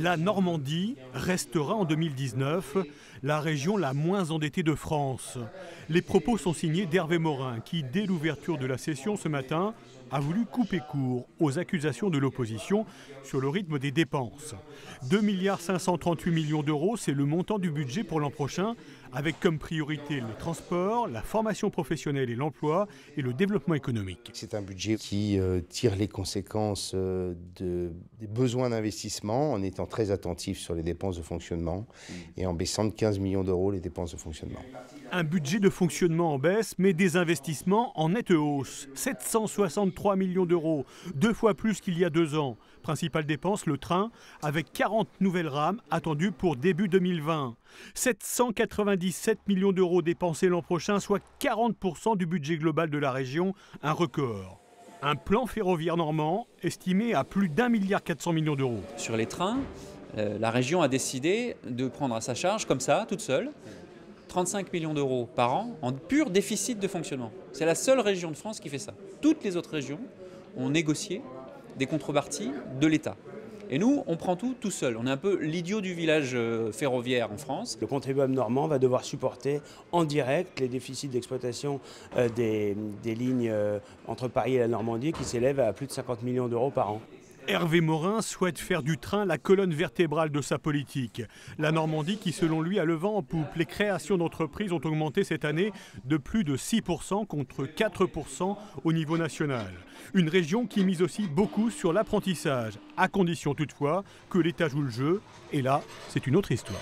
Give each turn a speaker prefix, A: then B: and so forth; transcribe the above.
A: La Normandie restera en 2019 la région la moins endettée de France. Les propos sont signés d'Hervé Morin qui, dès l'ouverture de la session ce matin, a voulu couper court aux accusations de l'opposition sur le rythme des dépenses. 2 538 millions d'euros, c'est le montant du budget pour l'an prochain, avec comme priorité les transports, la formation professionnelle et l'emploi et le développement économique.
B: C'est un budget qui tire les conséquences des besoins d'investissement en étant très attentif sur les dépenses de fonctionnement et en baissant de 15 millions d'euros les dépenses de fonctionnement.
A: Un budget de fonctionnement en baisse, mais des investissements en nette hausse. 763 millions d'euros, 2 fois plus qu'il y a 2 ans. Principale dépense, le train, avec 40 nouvelles rames attendues pour début 2020. 797 millions d'euros dépensés l'an prochain, soit 40% du budget global de la région, un record. Un plan ferroviaire normand estimé à plus d'1,4 milliard d'euros.
C: Sur les trains, la région a décidé de prendre à sa charge, comme ça, toute seule, 35 millions d'euros par an en pur déficit de fonctionnement. C'est la seule région de France qui fait ça. Toutes les autres régions ont négocié des contreparties de l'État. Et nous, on prend tout seul. On est un peu l'idiot du village ferroviaire en France.
D: Le contribuable normand va devoir supporter en direct les déficits d'exploitation des lignes entre Paris et la Normandie qui s'élèvent à plus de 50 millions d'euros par an.
A: Hervé Morin souhaite faire du train la colonne vertébrale de sa politique. La Normandie qui, selon lui, a le vent en poupe. Les créations d'entreprises ont augmenté cette année de plus de 6% contre 4% au niveau national. Une région qui mise aussi beaucoup sur l'apprentissage, à condition toutefois que l'État joue le jeu. Et là, c'est une autre histoire.